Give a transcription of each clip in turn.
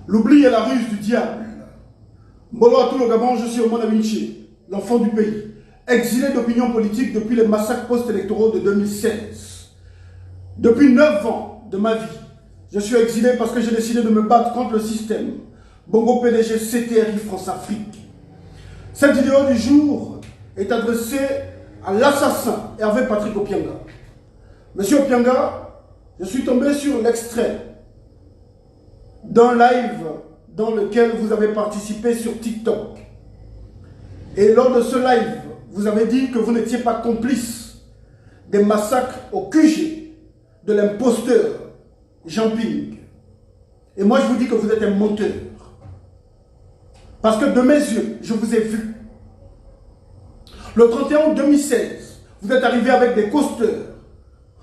L'oubli est la ruse du diable. Mbolo à tout le Gabon, je suis Omona Vinci, l'enfant du pays, exilé d'opinion politique depuis les massacres post-électoraux de 2016. Depuis 9 ans de ma vie, je suis exilé parce que j'ai décidé de me battre contre le système. Bongo PDG CTRI France-Afrique. Cette vidéo du jour est adressée à l'assassin Hervé Patrick Opianga. Monsieur Opianga, je suis tombé sur l'extrait d'un live dans lequel vous avez participé sur TikTok. Et lors de ce live, vous avez dit que vous n'étiez pas complice des massacres au QG de l'imposteur Jean Ping. Et moi, je vous dis que vous êtes un menteur. Parce que de mes yeux, je vous ai vu. Le 31 août 2016, vous êtes arrivé avec des costeurs.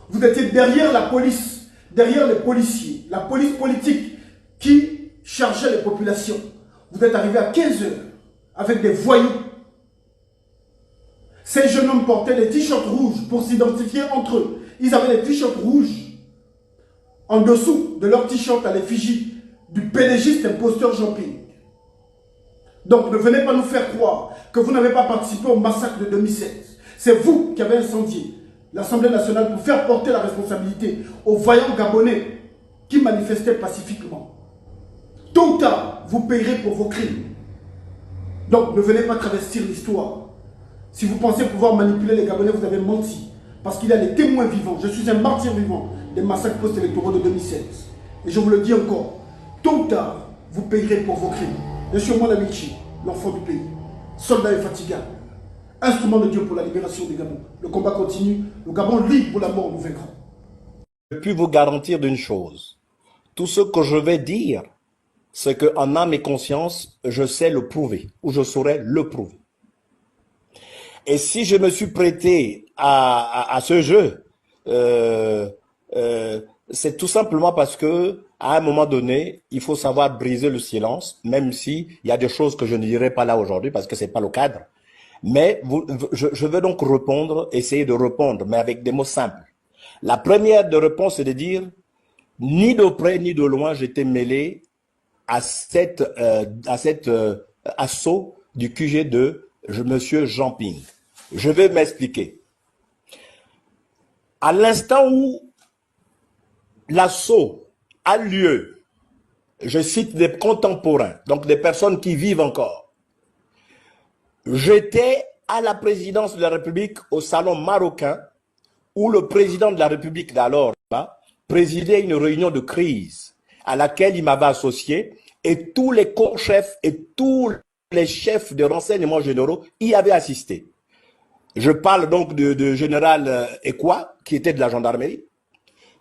Vous étiez derrière la police, derrière les policiers, la police politique qui chargeait les populations. Vous êtes arrivé à 15 h avec des voyous. Ces jeunes hommes portaient des t-shirts rouges pour s'identifier entre eux. Ils avaient des t-shirts rouges en dessous de leur t-shirt à l'effigie du pédégiste imposteur Jean Ping. Donc ne venez pas nous faire croire que vous n'avez pas participé au massacre de 2016. C'est vous qui avez incendié l'Assemblée nationale pour faire porter la responsabilité aux voyants gabonais qui manifestaient pacifiquement. Tôt ou tard, vous payerez pour vos crimes. Donc ne venez pas travestir l'histoire. Si vous pensez pouvoir manipuler les Gabonais, vous avez menti. Parce qu'il y a des témoins vivants. Je suis un martyr vivant des massacres post-électoraux de 2016. Et je vous le dis encore, tôt ou tard, vous payerez pour vos crimes. Je suis Omona Vinci, l'enfant du pays, soldat infatigable, instrument de Dieu pour la libération des Gabon. Le combat continue, le Gabon libre pour la mort, nous vaincrons. Je puis vous garantir d'une chose. Tout ce que je vais dire, c'est qu'en âme et conscience, je sais le prouver, ou je saurais le prouver. Et si je me suis prêté à ce jeu, c'est tout simplement parce que à un moment donné, il faut savoir briser le silence, même si il y a des choses que je ne dirai pas là aujourd'hui parce que c'est pas le cadre. Mais je vais donc répondre, essayer de répondre, mais avec des mots simples. La première de réponse, c'est de dire, ni de près ni de loin, j'étais mêlé à cet assaut du QG de Monsieur Jean Ping. Je vais m'expliquer. À l'instant où l'assaut a lieu, je cite des contemporains, donc des personnes qui vivent encore. J'étais à la présidence de la République au salon marocain où le président de la République d'alors présidait une réunion de crise à laquelle il m'avait associé et tous les co-chefs et tous les chefs de renseignements généraux y avaient assisté. Je parle donc de général Ekwa qui était de la gendarmerie.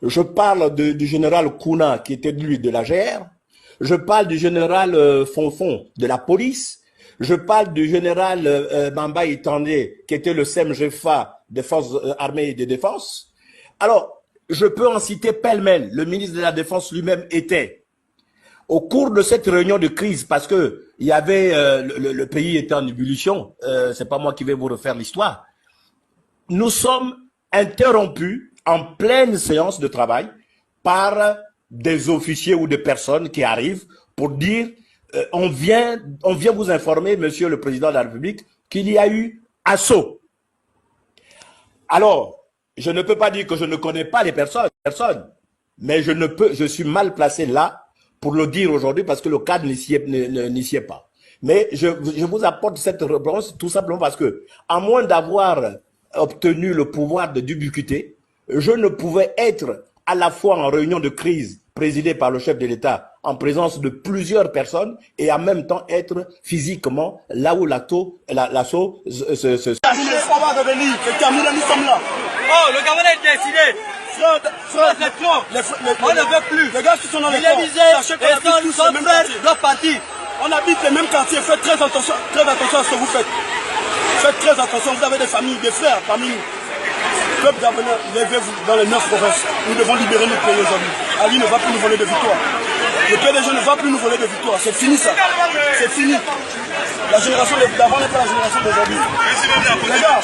Je parle du général Kouna, qui était lui de la GR. Je parle du général Fonfon de la police. Je parle du général Bamba Itandé, qui était le SEMGFA des forces armées et de défense. Alors, je peux en citer pêle-mêle. Le ministre de la Défense lui-même était. Au cours de cette réunion de crise, parce que il y avait le pays était en ébullition, c'est pas moi qui vais vous refaire l'histoire. Nous sommes interrompus en pleine séance de travail par des officiers ou des personnes qui arrivent pour dire on vient vous informer, monsieur le président de la République, qu'il y a eu assaut. Alors, je ne peux pas dire que je ne connais pas les personnes, mais je suis mal placé là pour le dire aujourd'hui parce que le cadre n'y s'y est pas. Mais je vous apporte cette réponse tout simplement parce que, à moins d'avoir obtenu le pouvoir de d'ubiquité, je ne pouvais être à la fois en réunion de crise présidée par le chef de l'État en présence de plusieurs personnes et en même temps être physiquement là où l'assaut se... On va revenir, c'est terminé, nous sommes là. Oh, le Gabon est décidé. Frère, c'est trop. On ne veut plus. Les gars qui sont dans les corps, sachez qu'on tous les mêmes quartiers. On habite les mêmes quartiers, faites très attention à ce que vous faites. Faites très attention, vous avez des familles, des frères parmi nous. Peuple gabonais, levez-vous dans les 9 provinces. Nous devons libérer notre pays aujourd'hui. Ali ne va plus nous voler de victoire. Le PDG ne va plus nous voler de victoire. C'est fini ça. C'est fini. La génération d'avant n'est pas la génération d'aujourd'hui. Les gars.